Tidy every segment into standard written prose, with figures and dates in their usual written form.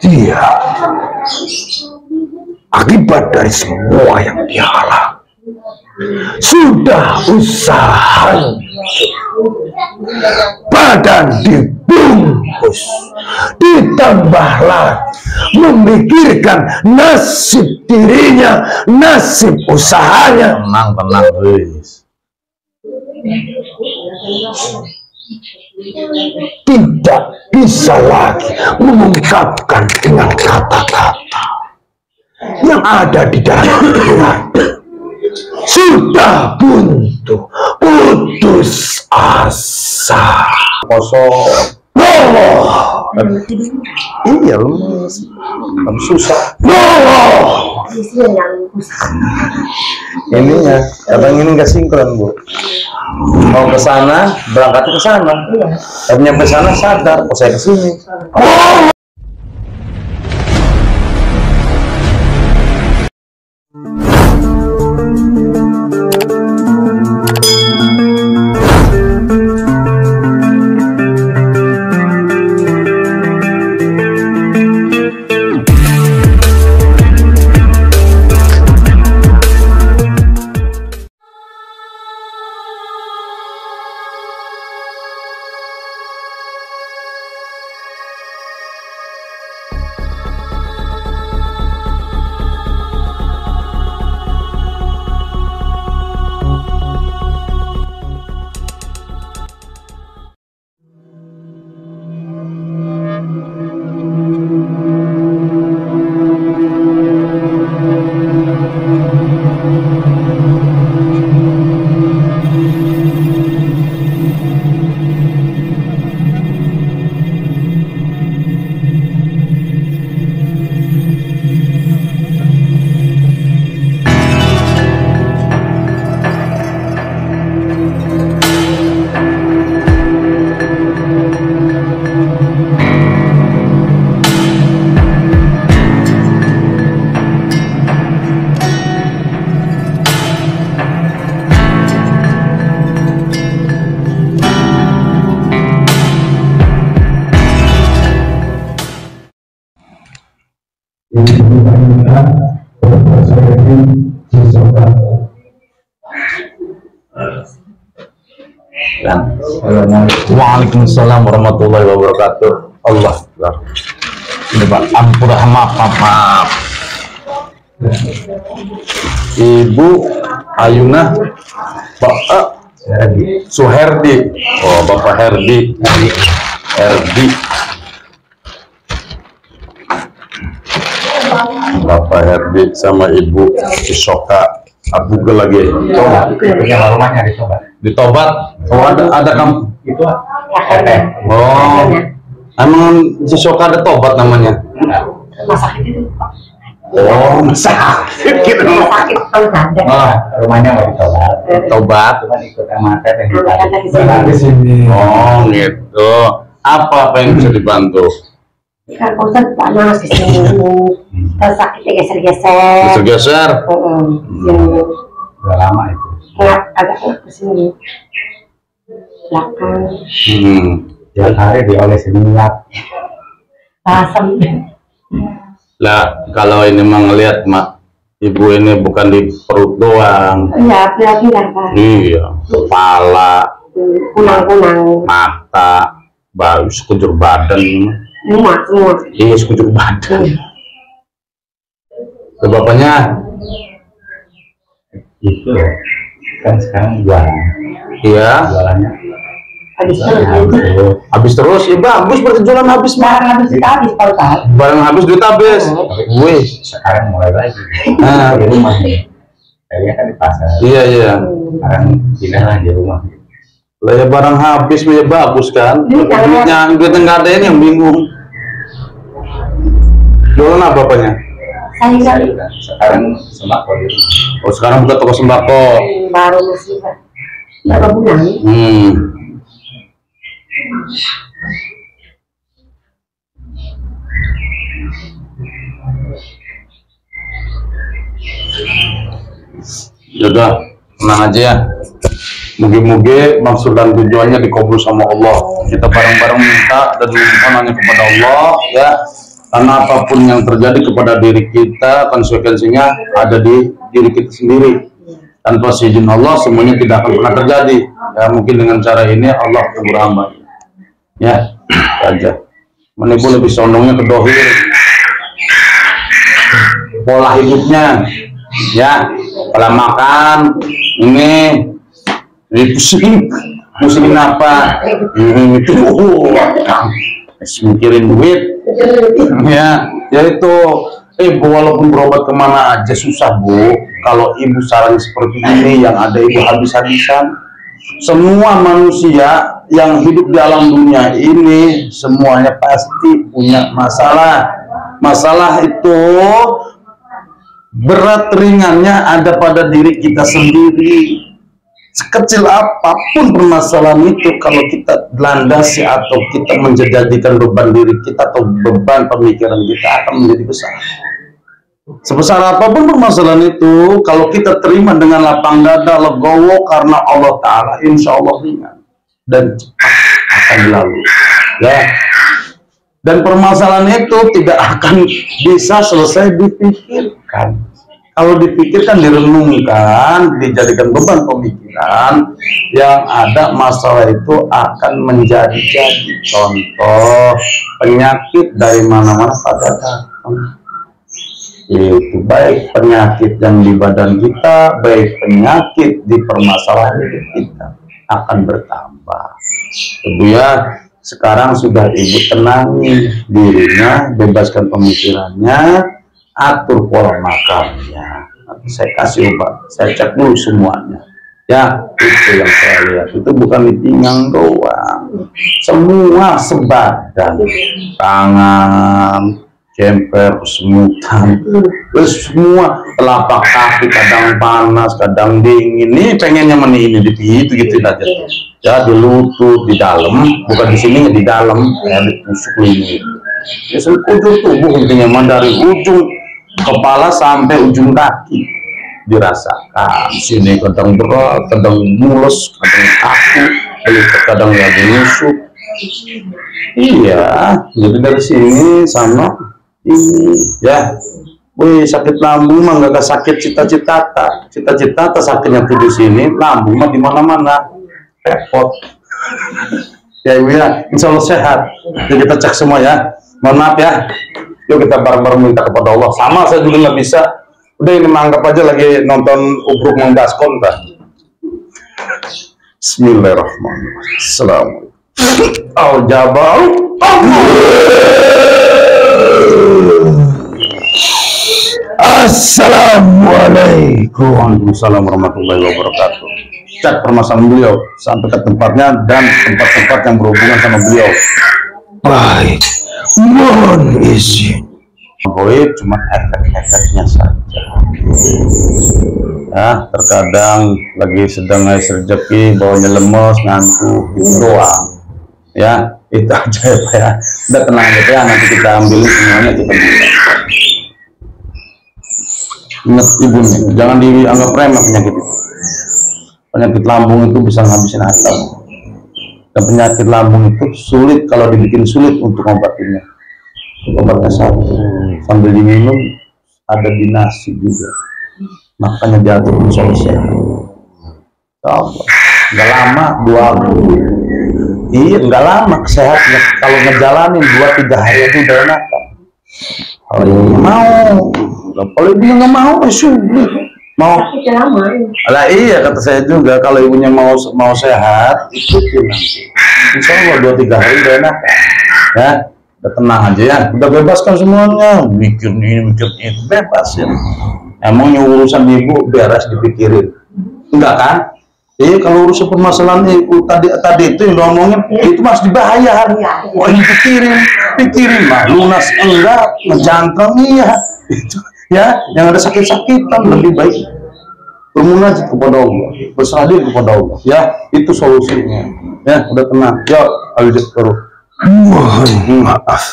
dia akibat dari semua yang dia alami. Sudah usaha badan dibungkus, ditambah lagi memikirkan nasib dirinya, nasib usahanya. Tenang, guys. Tidak bisa lagi mengungkapkan dengan kata-kata yang ada di dalam pikiran. Sudah buntu, putus asa. Kosong. Iya, lu susah. Ini ya, kadang ini nggak sinkron, Bu. Mau ke sana, berangkatnya ke sana. Tapi nyampe sana sadar, oh saya ke sini. Waalaikumsalam warahmatullahi wabarakatuh. Allah Akbar. Ini Pak, ampun, maaf. Ibu Ayuna, Pak Suherdi. Oh, Bapak Herdi. Bapak Herdi sama Ibu Isoka Abugel lagi. Rumahnya Ditobat. Oh, ada kamu. Itu Oh, emang Isoka ada tobat namanya. Masak itu. Oh, sakit gitu. Sakit rumahnya mau ditobat. Tobat. Cuman ikut sama teteh di sini. Oh, gitu. Apa yang bisa dibantu? Kan Ustaz panas di sini. Sakitnya geser-geser. Geser-geser. Udah lama itu. Agak ke sini. Belakang. Tiap hari diolesin minyak. Asam. Lah, kalau ini mah ngelihat mak, ibu ini bukan di perut doang. Iya, bilang Pak. Iya, kepala, Kunang-kunang. mata, baru sekujur badan. Semua. Iya, sekujur badan. Ke bapaknya? Itu kan sekarang Iya. jualannya Habis terus, ya bagus berjualan habis mah. Habis Pak Ustaz. Barang habis duit habis. Wih, sekarang mulai lagi. nah, Di rumah nih. Kayaknya kan di pasar. iya. Sekarang pindah lah di rumah. Lah ya barang habis ya bagus kan. Duitnya nggak ada ini yang bingung. Jualan apa bapaknya? Saya Sekarang sembako di rumah. Oh, sekarang buka toko sembako. baru masih berapa bulan? Yaudah, tenang aja ya. Mugi-mugi maksud dan tujuannya dikabul sama Allah. Kita bareng-bareng minta dan memohon hanya kepada Allah ya. Karena apapun yang terjadi kepada diri kita, konsekuensinya ada di diri kita sendiri. Tanpa izin Allah, semuanya tidak akan pernah terjadi. Ya, mungkin dengan cara ini Allah tegur hamba. Ya, aja. Menipu lebih condongnya ke dohir. Pola hidupnya, ya, pola makan, ini pusingin apa? Itu, mikirin duit, ya itu. Walaupun berobat kemana aja susah Bu. Kalau ibu saran seperti ini, yang ada ibu habis-habisan. Semua manusia yang hidup di alam dunia ini semuanya pasti punya masalah. Masalah itu berat ringannya ada pada diri kita sendiri. Sekecil apapun permasalahan itu, kalau kita landasi atau kita menjadikan beban diri kita atau beban pemikiran kita akan menjadi besar. Sebesar apapun permasalahan itu, kalau kita terima dengan lapang dada, legowo karena Allah Ta'ala, insya Allah ringan dan cepat akan dilalui. Ya. Dan permasalahan itu tidak akan bisa selesai dipikirkan. Kalau dipikirkan, direnungkan, dijadikan beban pemikiran, yang ada masalah itu akan menjadi-jadi. Contoh, penyakit dari mana-mana pada datang. Itu baik penyakit yang di badan kita, baik penyakit di permasalahan hidup kita akan bertambah. Ibu ya, sekarang sudah ibu tenangi dirinya, bebaskan pemikirannya, atur pola makannya. Nanti saya kasih obat, saya cek dulu semuanya. Ya, itu yang saya lihat. Itu bukan di pinggang doang, semua sebadan, tangan, jemper, semutan, terus semua telapak kaki kadang panas, kadang dingin. Ini pengennya ini gitu aja. Ya, di lutut, di dalam, bukan di sini, di dalam, ya ditusuk ini. Ya, sekujur tubuh intinya, dari ujung kepala sampai ujung kaki dirasakan. Sini kadang berat, kadang mulus, kadang kaku, kadang lagi nusuk. Iya, jadi dari sini sama ini ya, wih sakit lambung mah nggak sakit cita-cita, sakitnya tuh di sini, lambung mah di mana-mana, repot. Ya ibu ya, insya Allah sehat. Jadi kita cek semua ya. Mohon maaf ya. Yuk kita bareng-bareng minta kepada Allah. Sama saya juga nggak bisa. Udah ini menganggap aja lagi nonton Ubruk Mang Daskon dah. Bismillahirrahmanirrahim. Assalamualaikum. Al-Jabal. Assalamualaikum. Waalaikumsalam warahmatullahi wabarakatuh. Cek permasalahan beliau sampai ke tempatnya dan tempat-tempat yang berhubungan sama beliau. Baik, mohon izin. Boleh, cuma efek-efeknya saja. Ya, terkadang lagi sedang ngais rezeki, bawahnya lemes, ngantuk, itu doang. Ya, itu aja ya Pak ya. Udah tenang aja ya, nanti kita ambil semuanya, kita buka. Ingat ibu nih, jangan dianggap remeh penyakit itu. Penyakit lambung itu bisa ngabisin asam. Dan penyakit lambung itu sulit, kalau dibikin sulit untuk obatinnya. Obatnya satu, sambil diminum ada di nasi juga. Makanya diatur solusi. Nggak lama, 2 minggu. Iya, nggak lama sehatnya. Kalau ngejalanin 2-3 hari itu udah enak. Kalau ibu mau, kalau ibunya nggak mau, sulit. Mau? Lah iya, kata saya juga, kalau ibunya mau sehat, ikutin nanti. Insya Allah 2-3 hari udah enak. Ya, udah tenang aja ya. Udah bebaskan semuanya. Mikir ini, mikir itu, bebas ya. Emangnya urusan ibu beres dipikirin? Enggak kan? Kalau urusan permasalahan ibu tadi itu yang ngomongin itu masih dibayar. Wah, ini pikirin mah lunas enggak, ngejangkang iya. Itu ya, yang ada sakit-sakitan lebih baik bermunajat kepada Allah, berserah diri kepada Allah. Ya, itu solusinya. Ya, udah tenang. Ya, ayo terus. Mohon maaf,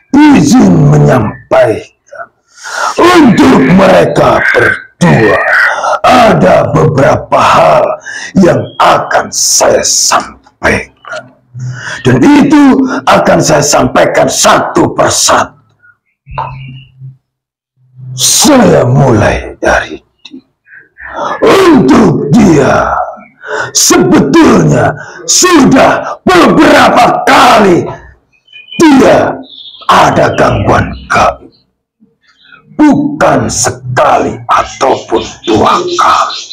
izin menyampaikan untuk mereka berdua ada beberapa hal yang akan saya sampaikan, dan itu akan saya sampaikan satu persatu. Saya mulai dari dia. Untuk dia sebetulnya sudah beberapa kali dia ada gangguan gaib. Bukan sekali ataupun dua kali.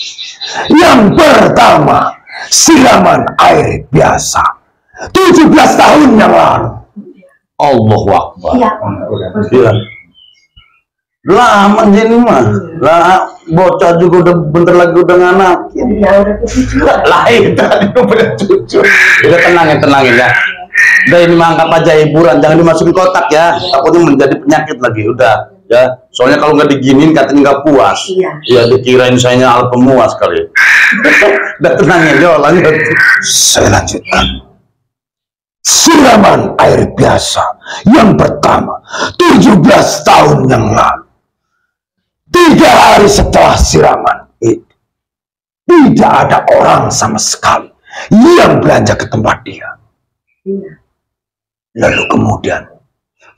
Yang pertama, siraman air biasa 17 tahun yang lalu. Allahu Akbar. Iya. Iya. Lama jadi mah. Lah bocah juga udah bentar lagi udah nganakin. Iya, udah ketujuan. Lahir tadi udah cucu. Udah tenangin ya. Udah ini mah anggap aja hiburan, jangan dimasukin kotak ya. Takutnya menjadi penyakit lagi. Udah ya. Soalnya kalau nggak diginin katanya nggak puas. Iya. Ya dikirain saya al pemuas kali. Udah tenangin yo, lanjut. Saya lanjutkan. Siraman air biasa yang pertama 17 tahun yang lalu. 3 hari setelah siraman itu, tidak ada orang sama sekali yang belanja ke tempat dia. Iya. Lalu kemudian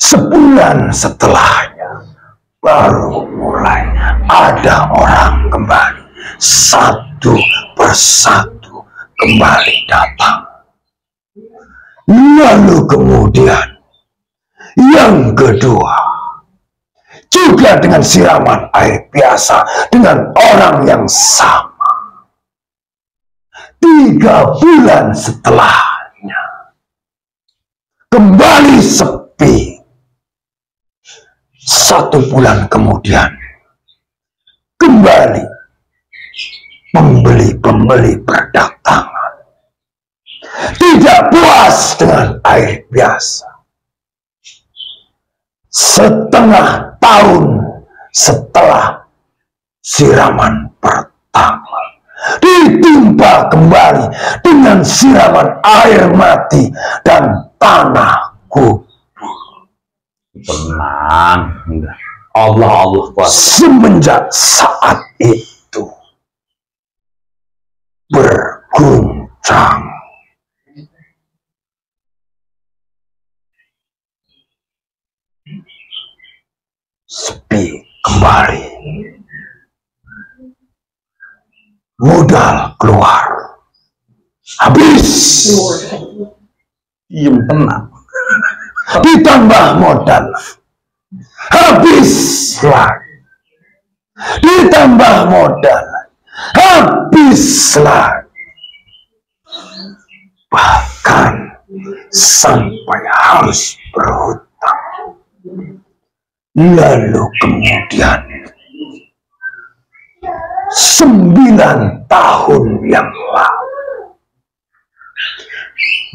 sebulan setelahnya baru mulai ada orang kembali, satu persatu kembali datang. Lalu kemudian yang kedua juga dengan siraman air biasa dengan orang yang sama. 3 bulan setelahnya kembali sepi. 1 bulan kemudian kembali pembeli-pembeli berdatangan. Tidak puas dengan air biasa. Setengah tahun setelah siraman pertama ditimpa kembali dengan siraman air mati dan tanah kubur. Tenang. Allah kuat. Semenjak saat itu berguncang. Sepi kembali. Modal keluar. Habis. Diem tenang. Ditambah modal. Habis lagi. Ditambah modal. Habis lagi. Bahkan sampai harus berhutang. Lalu kemudian 9 tahun yang lalu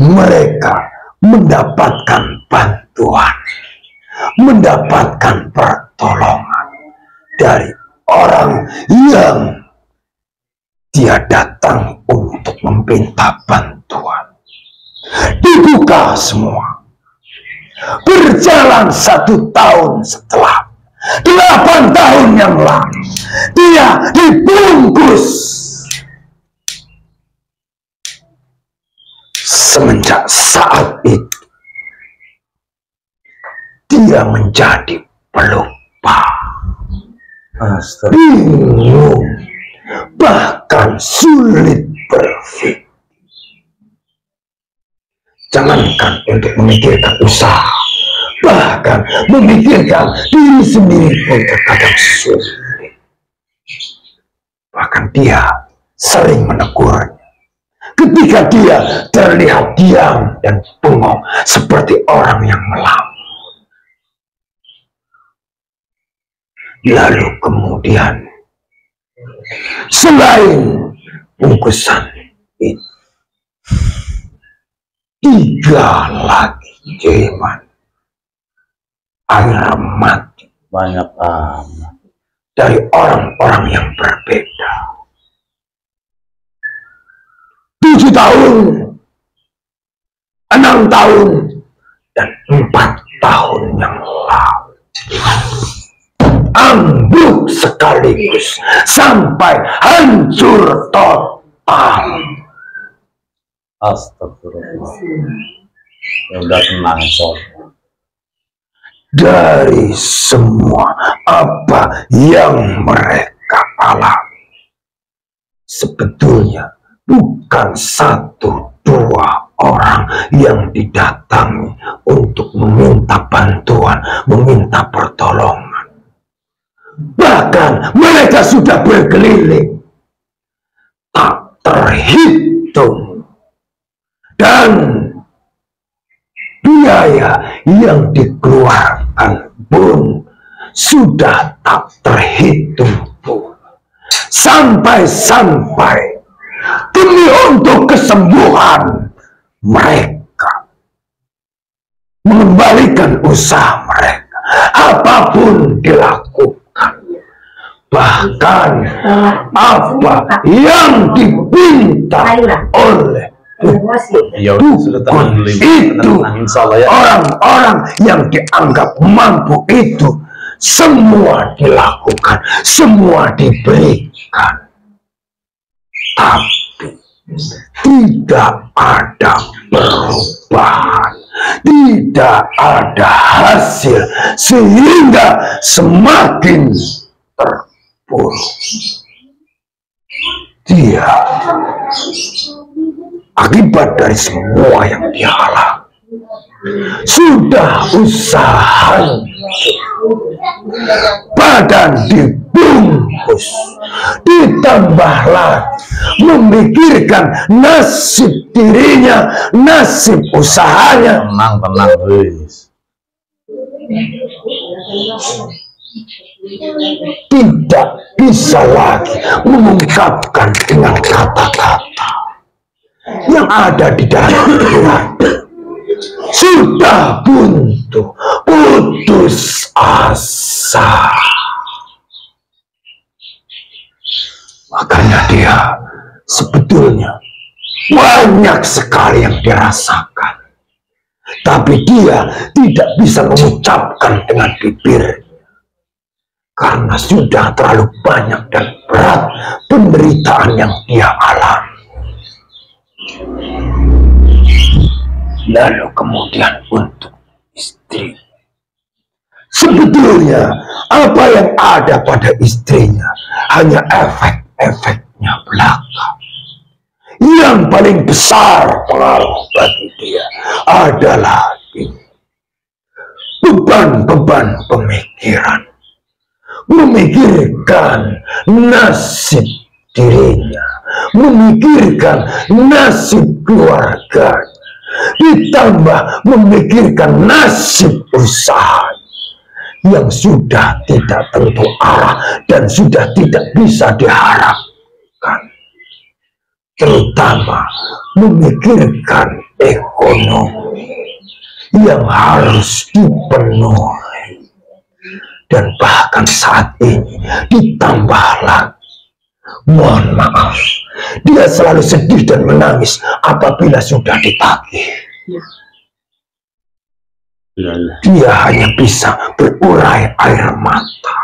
mereka mendapatkan bantuan, mendapatkan pertolongan dari orang yang dia datang untuk meminta bantuan. Dibuka semua. Berjalan 1 tahun setelah 8 tahun yang lalu dia dibungkus. Semenjak saat itu dia menjadi pelupa, bingung, bahkan sulit berpikir. Jangankan untuk memikirkan usaha, bahkan memikirkan diri sendiri pun terkadang sulit. Bahkan dia sering menegurnya ketika dia terlihat diam dan bengong seperti orang yang melamun. Lalu kemudian selain bungkusan itu, 3 lagi kiriman air mati Banyak amat. dari orang-orang yang berbeda. 7 tahun, 6 tahun, dan 4 tahun yang lalu. Ambruk sekaligus sampai hancur total. Astagfirullah. Ya udah tenang sob. dari semua apa yang mereka alami. Sebetulnya bukan satu dua orang yang didatangi untuk meminta bantuan, meminta pertolongan. Bahkan mereka sudah berkeliling, tak terhitung, dan biaya yang dikeluarkan pun sudah tak terhitung pula. Sampai-sampai demi untuk kesembuhan mereka mengembalikan usaha mereka, apapun dilakukan, bahkan apa yang dipinta oleh Ya sudah tahan dulu, itu insyaallah ya. orang-orang yang dianggap mampu itu semua dilakukan, semua diberikan, tapi tidak ada perubahan, tidak ada hasil, sehingga semakin terpuruk. Dia akibat dari semua yang dia alami, sudah usaha badan dibungkus, ditambah lagi memikirkan nasib dirinya, nasib usahanya. Tenang guys. Tidak bisa lagi mengungkapkan dengan kata-kata yang ada di dalam pikiran. Sudah buntu, putus asa. Makanya dia sebetulnya banyak sekali yang dirasakan, tapi dia tidak bisa mengucapkan dengan bibir, karena sudah terlalu banyak dan berat penderitaan yang dia alami. Lalu kemudian untuk istri, sebetulnya apa yang ada pada istrinya hanya efek-efeknya belaka. Yang paling besar pengaruh bagi dia adalah ini, beban-beban pemikiran, memikirkan nasib dirinya, memikirkan nasib keluarganya, ditambah memikirkan nasib usaha yang sudah tidak tentu arah dan sudah tidak bisa diharapkan, terutama memikirkan ekonomi yang harus dipenuhi. Dan bahkan saat ini ditambah lagi, mohon maaf, dia selalu sedih dan menangis apabila sudah ditagih. Dia hanya bisa berurai air mata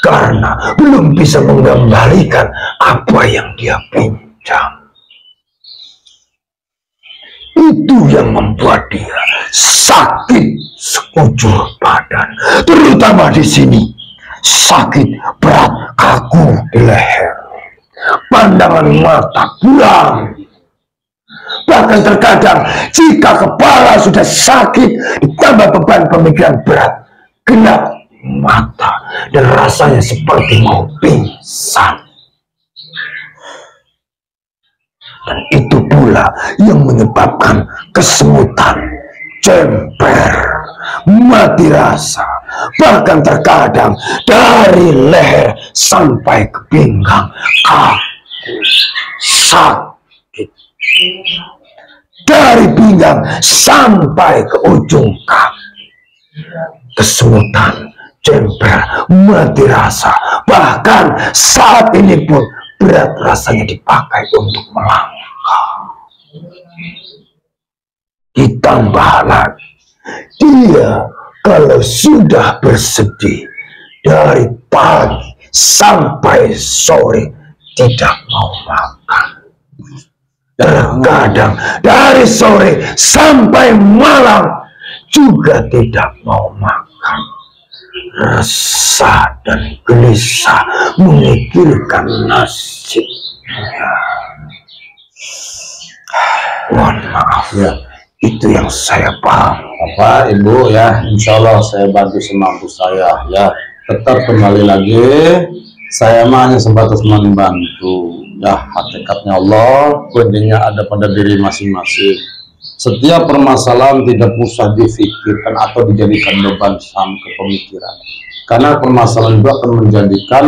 karena belum bisa mengembalikan apa yang dia pinjam. Itu yang membuat dia sakit sekujur badan, terutama di sini. Sakit berat, kaku di leher, pandangan mata buram. Bahkan terkadang jika kepala sudah sakit, ditambah beban pemikiran berat, gelap mata dan rasanya seperti mau pingsan. Dan itu pula yang menyebabkan kesemutan, cemper, mati rasa, bahkan terkadang dari leher sampai ke pinggang kaku, sakit, dari pinggang sampai ke ujung kaki, kesemutan, cemper, mati rasa, bahkan saat ini pun berat rasanya dipakai untuk melangkah. Ditambah lagi, dia kalau sudah bersedih dari pagi sampai sore tidak mau makan. Terkadang dari sore sampai malam juga tidak mau makan. Resah dan gelisah memikirkan nasibnya. Mohon maaf ya, itu yang saya paham. Bapak, Ibu ya, insya Allah saya bantu semampu saya ya. Tetap kembali lagi, saya hanya sebatas membantu ya. Hakikatnya Allah, kuncinya ada pada diri masing-masing. Setiap permasalahan tidak usah difikirkan atau dijadikan beban ke pemikiran, karena permasalahan itu akan menjadikan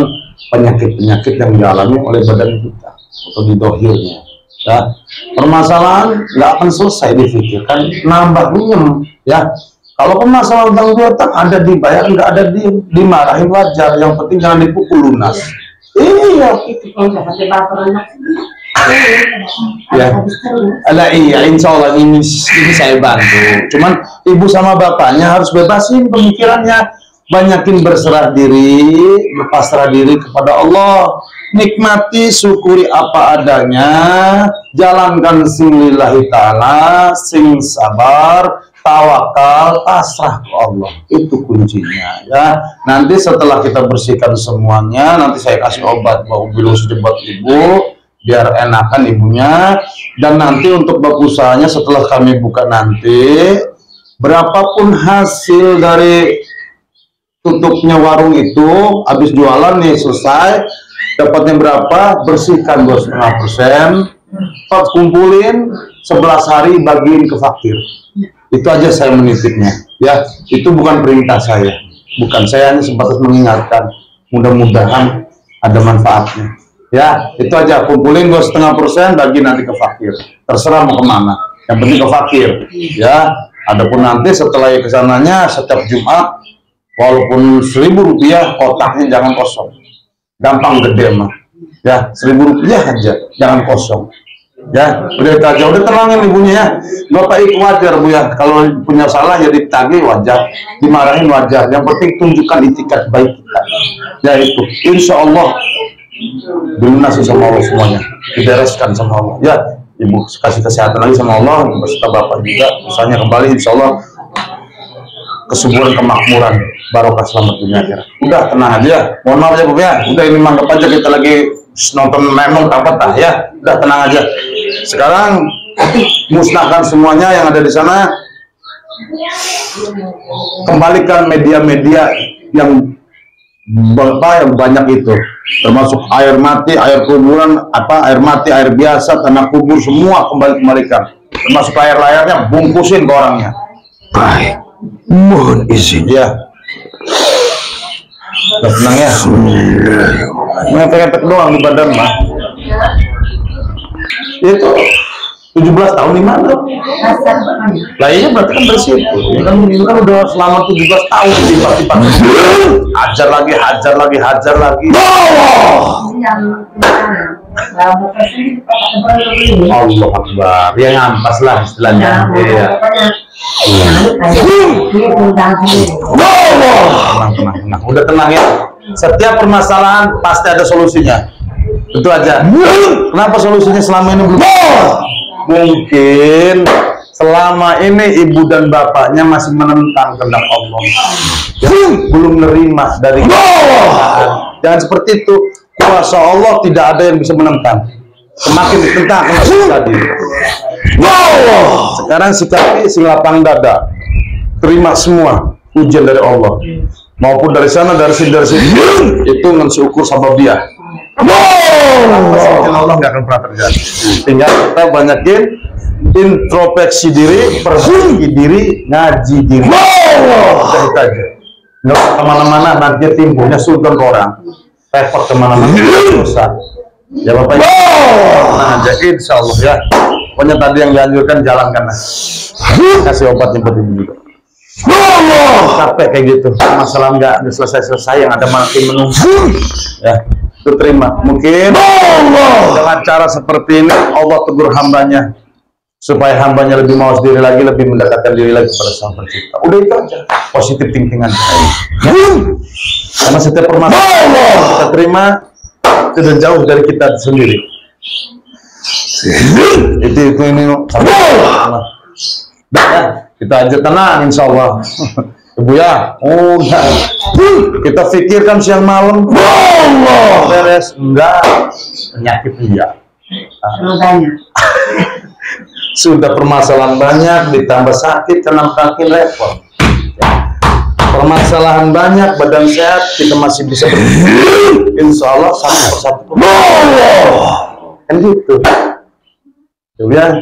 penyakit-penyakit yang dialami oleh badan kita atau di dohirnya ya. Permasalahan nggak akan selesai difikirkan, nambah runyem ya. Kalau permasalahan utang piutang ada dibayar, nggak ada dimarahin wajar, yang penting jangan dipukul lunas. Iya, Itu kalau nggak pakai baper anak ya. Ada iya, insya Allah ini saya bantu. Cuman ibu sama bapaknya harus bebasin pemikirannya, banyakin berserah diri, berpasrah diri kepada Allah, nikmati, syukuri apa adanya, jalankan sing lillahi ta'ala, sing sabar, tawakal, pasrah ke Allah. Itu kuncinya ya. Nanti setelah kita bersihkan semuanya, nanti saya kasih obat bau bilos buat ibu biar enakan ibunya. Dan nanti untuk bab usahanya setelah kami buka nanti, berapapun hasil dari tutupnya warung itu, habis jualan nih selesai, dapatnya berapa, bersihkan 2,5%, kumpulin 11 hari bagiin ke fakir. Itu aja saya menitipnya ya. Itu bukan perintah saya, bukan, saya hanya sebatas mengingatkan, mudah-mudahan ada manfaatnya ya. Itu aja, kumpulin 2,5%, bagi nanti ke fakir, terserah mau kemana, yang penting ke fakir ya. Adapun nanti setelah kesananya setiap Jumat, walaupun 1.000 rupiah, kotaknya jangan kosong, gampang gede mah ya. 1.000 rupiah aja, jangan kosong ya. Udah itu aja, udah tenangin ibunya ya. Bapak itu wajar Bu ya, kalau punya salah ya ditagih wajar, dimarahin wajar, yang penting tunjukkan itikat baik kita ya. Itu insya Allah dilunasi sama Allah semuanya, dibereskan sama Allah ya. Ibu kasih kesehatan lagi sama Allah, beserta bapak juga, usahanya kembali insya Allah, kesuburan, kemakmuran, barokah, selamat dunia akhirat. Udah tenang aja, mohon maaf ya Bu ya, udah ini manggap aja kita lagi nonton memang apa tah ya. Udah tenang aja. Sekarang musnahkan semuanya yang ada di sana, kembalikan media-media yang banyak itu, termasuk air mati, air kuburan, air mati, air biasa, tanah kubur, semua kembalikan, termasuk layar-layarnya, bungkusin ke orangnya. Baik, mohon izin Ya. Udah tenang ya. Ngepek-ngepek doang di badan mah. Itu 17 tahun di mana? Lah iya berarti kan bersih. Ini kan udah selama 17 tahun lipat-lipat. Hajar lagi, hajar lagi, hajar lagi. Allah Akbar. Dia ngampas lah istilahnya. Iya. Tenang. Udah tenang ya. Setiap permasalahan pasti ada solusinya. Itu aja. Kenapa solusinya selama ini belum? Mungkin selama ini ibu dan bapaknya masih menentang kehendak Allah, belum nerima dari Allah. Jangan seperti itu. Kuasa Allah tidak ada yang bisa menentang. Semakin ditentang semakin tadi. Sekarang sikapi sing lapang dada, terima semua ujian dari Allah, maupun dari sana, dari sini, itu mensyukur sababiah. Allah nggak akan pernah terjadi. Tinggal kita banyakin introspeksi diri, perbaiki diri, ngaji diri. Udah itu aja. Nggak usah kemana-mana, nanti timbulnya sultan ke orang. Repot kemana-mana, susah. Ya Bapak Ibu, nah aja insya Allah ya. Pokoknya tadi yang dianjurkan jalankan. Kasih obatnya buat ibu juga. Capek kayak gitu, masalah nggak selesai-selesai, yang ada makin menunggu. Ya, itu terima. Mungkin dengan cara seperti ini Allah tegur hambanya, supaya hambanya lebih mawas diri lagi, lebih mendekatkan diri lagi kepada Sang Pencipta. Udah itu aja, positif thinking aja. Ya. Karena setiap permasalahan kita terima tidak jauh dari kita sendiri. Itu ini sama. Ya, Kita aja tenang insya Allah. Ibu ya, udah. Kita pikirkan siang malam. Beres, enggak. Penyakit iya. Banyak. Sudah permasalahan banyak, ditambah sakit, kena kaki repot. Permasalahan banyak, badan sehat, kita masih bisa berdiri. Insya Allah satu persatu. Kan gitu. Ya,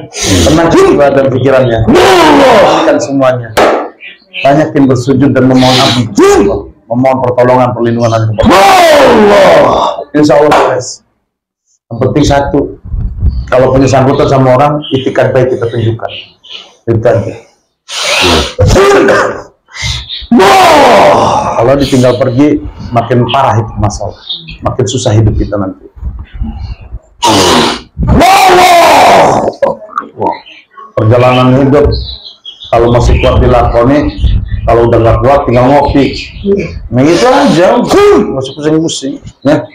tenang juga dan pikirannya. Kan semuanya. Banyakin bersujud dan memohon ampun, memohon pertolongan, perlindungan dari Allah. Insya Allah beres. Yang penting satu, kalau punya sangkutan sama orang, itikat baik kita tunjukkan. Itu aja. Kalau ditinggal pergi, makin parah itu masalah, makin susah hidup kita nanti. Perjalanan hidup kalau masih kuat dilakoni, kalau udah nggak kuat tinggal ngopi. Nah itu aja, masih pusing-pusing. Ya.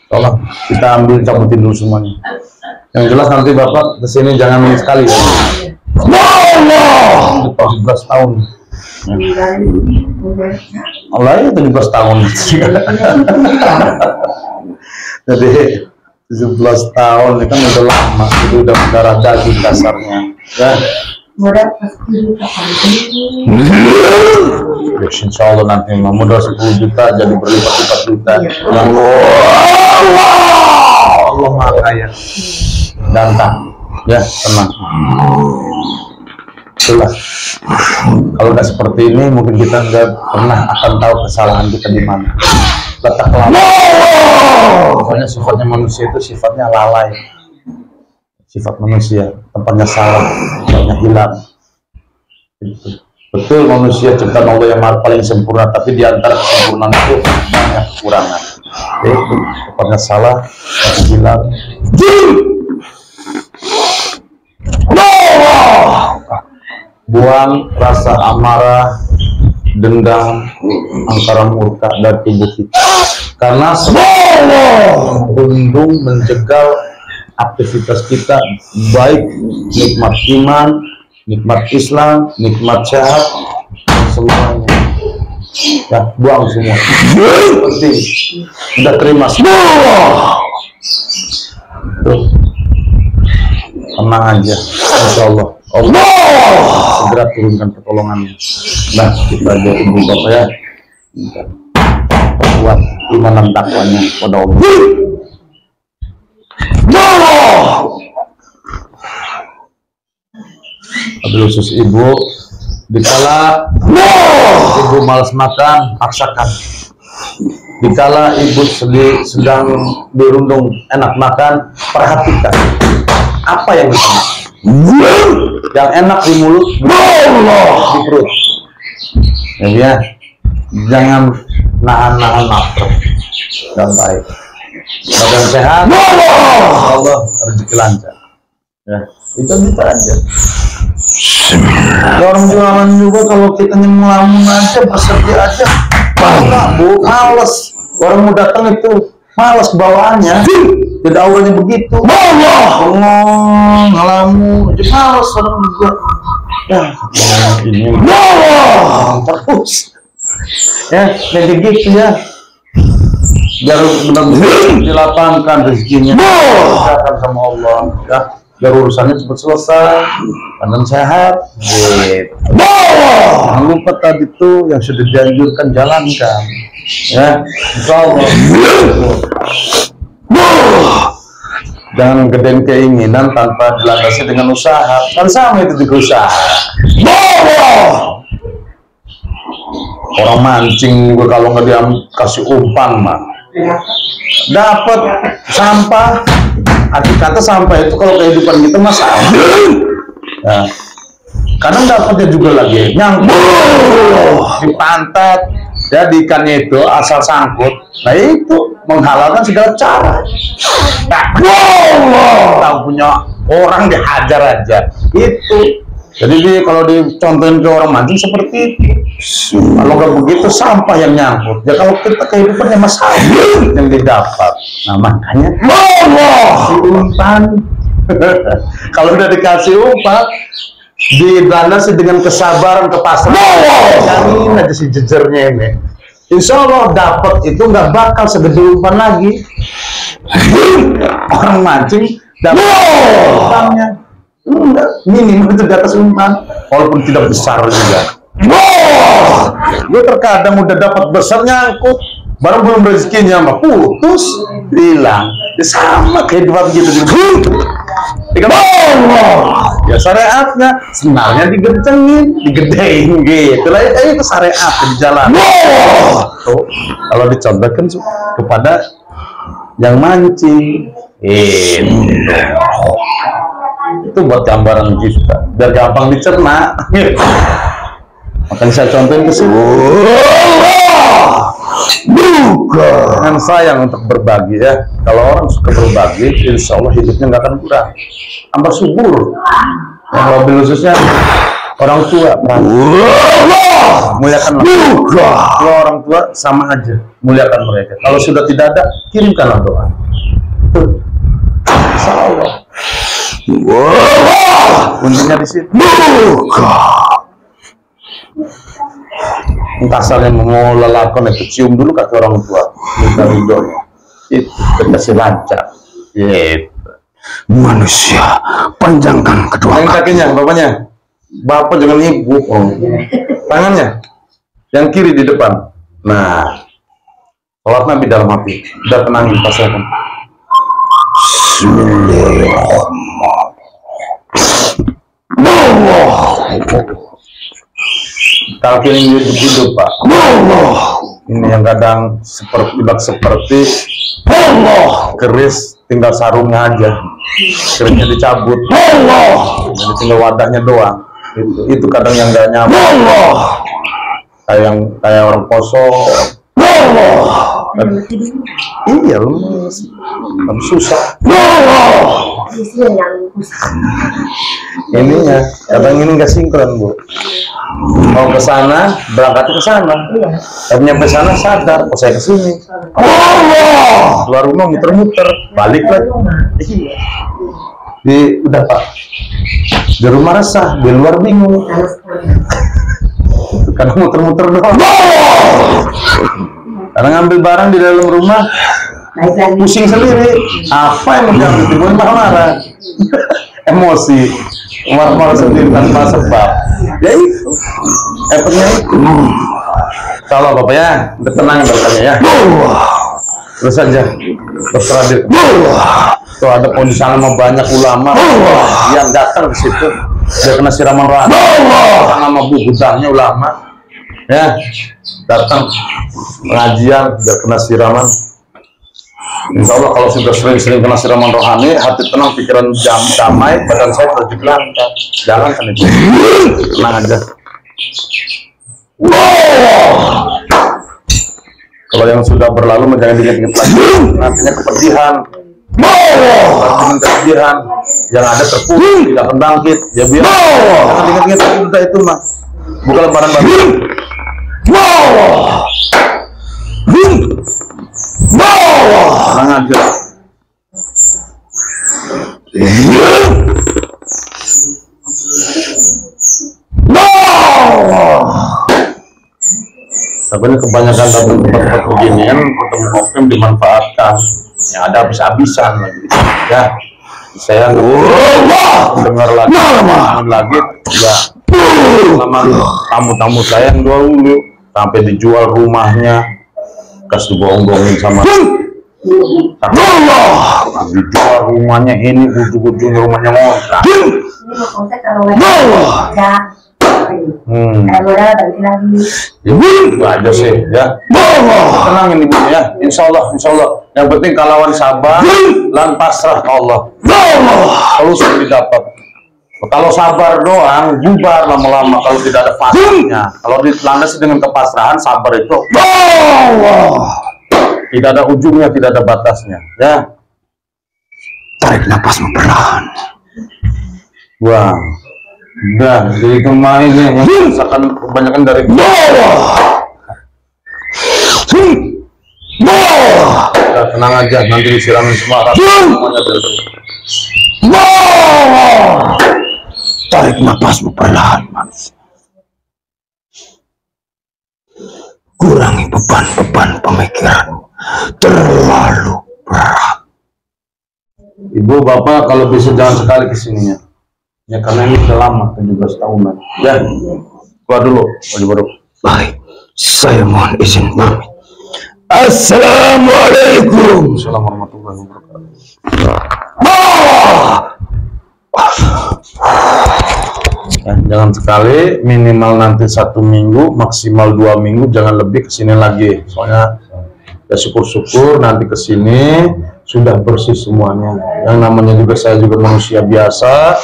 Tolong kita ambil cabutin dulu semuanya. Yang jelas nanti Bapak kesini jangan sekali. Ya. 17 tahun. Allah ya 17 tahun. Jadi 17 tahun ini kan udah lama, itu udah mendarah daging kasarnya. Ya. Insya Allah nanti modal 10 juta jadi berlipat-lipat juta. Allah Maha Kaya. Ganteng. Ya, tenang. Itulah. Kalau nggak seperti ini, mungkin kita nggak pernah akan tahu kesalahan kita di mana. Letak lalai. Pokoknya sifatnya manusia itu sifatnya lalai. Sifat manusia, tempatnya salah, tempatnya hilang. Betul manusia ciptaan Allah yang paling sempurna, tapi di antara kesempurnaan itu banyak kekurangan. Itu tempatnya salah, tempatnya hilang. Buang rasa amarah, dendam, angkara murka dari tubuh kita. Karena mengundung, menjegal aktivitas kita, baik nikmat iman, nikmat Islam, nikmat sehat, semuanya. Ya, buang semua. Penting. Udah terima semua. Tuh. Tenang aja, insya Allah. Allah segera turunkan pertolongannya. Nah, kita aja ibu bapak ya. Kuat iman dan takwanya pada Allah. Wabil khusus ibu, dikala ibu malas makan, paksakan. Dikala ibu sedang dirundung enak makan, perhatikan apa yang bisa makan. Yang enak di mulut, di perut. Ya, jangan nahan-nahan nafsu. Dan baik. Badan sehat, Allah rezeki lancar. Ya, itu aja. Orang jualan juga kalau kita ngelamun aja, bersedih aja, enggak bu, males. Orang mau datang itu males bawaannya. Tidak awalnya begitu. Bengong, ngelamun, aja males orang juga. Ya, ini terus. Ya, jadi gitu ya. Biar benar-benar dilapangkan rezekinya, diserahkan sama Allah. Ya, biar urusannya cepat selesai, badan sehat. Jangan lupa tadi tuh yang sudah dianjurkan jalankan. Ya, insya Allah. Jangan gedein keinginan tanpa dilandasi dengan usaha. Kan sama itu juga usaha. Orang mancing juga kalau nggak dikasih umpan mah dapat sampah. Arti kata sampah itu kalau kehidupan kita masalah. Ya. Kadang dapatnya juga lagi nyangkut di pantat, ya di ikannya itu asal sangkut. Nah itu menghalalkan segala cara. Tahu punya orang dihajar aja itu. Jadi kalau dicontohin ke orang mancing seperti itu. Kalau nggak begitu sampah yang nyangkut. Ya kalau kita kehidupannya masalah yang didapat. Nah makanya si umpan. Kalau udah dikasih umpan, dilandasi dengan kesabaran, kepasrahan. Jalanin aja si jejernya ini. Insya Allah dapat itu nggak bakal segede umpan lagi. Orang mancing dapat umpannya minimal itu di atas umpan, walaupun tidak besar juga. Gue terkadang udah dapat besar nyangkut, baru belum rezekinya mah putus, hilang. Ya sama kehidupan gitu. Ya syariatnya, senarnya digencengin, digedein gitu lah. Itu syariat di jalan. Tuh, kalau dicontohkan kepada yang mancing, itu buat gambaran kita, biar gampang dicerna. Makanya saya contohin ke sini. Dengan sayang untuk berbagi ya. Kalau orang suka berbagi, insya Allah hidupnya nggak akan kurang, tambah subur. Yang mobil khususnya orang tua, muliakanlah. Kalau orang tua sama aja, muliakan mereka. Kalau sudah tidak ada, kirimkanlah doa. Insya Allah. Kuncinya di situ. Entah saling mau lelakon itu cium dulu kaki orang tua, minta ridhonya. Itu kasih lancar. Gitu. Manusia, panjangkan kedua Yang kakinya, bapaknya. Bapak jangan ibu. Tangannya, yang kiri di depan. Nah, sholat Nabi dalam hati. Udah tenangin, pasrahkan. Kaki ini hidup Pak. Ini yang kadang seperti keris, tinggal sarungnya aja, kerisnya dicabut, jadi tinggal wadahnya doang. Itu kadang yang gak nyaman, kayak orang kosong. Iya lemes, tapi susah. Ininya kadang ini nggak sinkron Bu. Mau ke sana, berangkat ke sana. Tapi nyampe sana sadar, oh saya ke sini. Keluar rumah muter-muter, balik lagi. Udah Pak. Di rumah resah, di luar bingung. Karena muter-muter doang. Karena ngambil barang di dalam rumah, pusing sendiri. Apa yang menjadi timbul marah-marah, emosi, marah-marah sendiri tanpa sebab. Ya itu, efeknya itu. Kalau Bapak ya, udah tenang bertanya ya. Terus saja berteradir. Tuh ada pohon di sana banyak ulama yang datang ke situ. Dia kena siraman rohani. Sama Bu Budahnya ulama. Ya, datang pengajian biar kena siraman. Insya Allah kalau sudah sering-sering kena siraman rohani, hati tenang, pikiran damai, badan saya terjadi lancar. Jalan kan itu, tenang aja. Kalau yang sudah berlalu jangan diingat-ingat lagi, nantinya kepedihan. Kepedihan yang ada terpuruk, tidak akan bangkit. Ya biar jangan diingat-ingat itu mah, bukan lembaran baru. Tenang aja. Sebenarnya kebanyakan tempat-tempat beginian, foto dimanfaatkan, yang ada habis-habisan lagi. Ya, saya dengar lagi, ya, sama tamu-tamu saya yang dulu sampai dijual rumahnya, kasih bohong-bohongin sama dijual rumahnya, ini ujung-ujungnya rumahnya ngontrak. Ya, itu aja sih ya. Tenangin ibu ya, insya Allah. Yang penting kalawan sabar, lan pasrah ke Allah. Terus didapat. Kalau sabar doang, bubar lama-lama kalau tidak ada pasrahnya. Kalau dilandasi dengan kepasrahan, sabar itu tidak ada ujungnya, tidak ada batasnya. Ya. Tarik nafas perlahan. Wah. Udah, jadi kemarin yang misalkan kebanyakan dari udah, tenang aja, nanti disiramin semua semuanya Tarik napasmu perlahan, manusia. Kurangi beban-beban pemikiranmu. Terlalu berat. Ibu, bapak kalau bisa jangan sekali kesininya. Ya karena ini udah lama, 17 tahunan. Ya, keluar dulu. Baru. Baik, saya mohon izin pamit. Assalamualaikum. Assalamualaikum warahmatullahi wabarakatuh. Ya, jangan sekali, minimal nanti 1 minggu, maksimal 2 minggu, jangan lebih kesini lagi. Soalnya ya syukur-syukur nanti kesini sudah bersih semuanya. Yang namanya juga saya juga manusia biasa,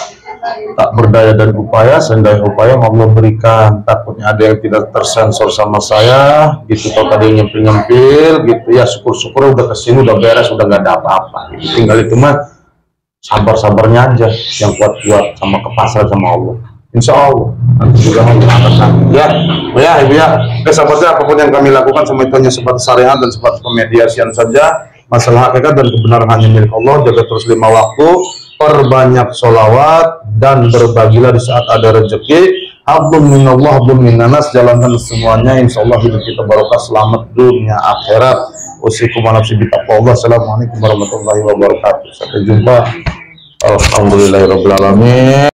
tak berdaya dan upaya, sendaya upaya Allah berikan. Takutnya ada yang tidak tersensor sama saya, gitu. Kalau tadi nyempil-nyempil, gitu ya syukur-syukur udah kesini, udah beres, udah nggak ada apa-apa. Gitu. Tinggal itu mah sabar-sabarnya aja, yang kuat-kuat sama kepasrahan sama Allah. Insya Allah nanti juga ya, ibu ya. Sahabatnya apapun yang kami lakukan sama itu hanya sebatas syariat dan sebatas pemediasian saja. Masalah hakikat dan kebenaran hanya milik Allah. Jaga terus 5 waktu, perbanyak sholawat dan berbagilah di saat ada rezeki. Hablum minallah, hablum minannas, jalankan semuanya. Insya Allah hidup kita barokah, selamat dunia akhirat. Usikum wa nafsi bitaqwallah. Assalamualaikum warahmatullahi wabarakatuh. Sampai jumpa. Alhamdulillahirabbil alamin.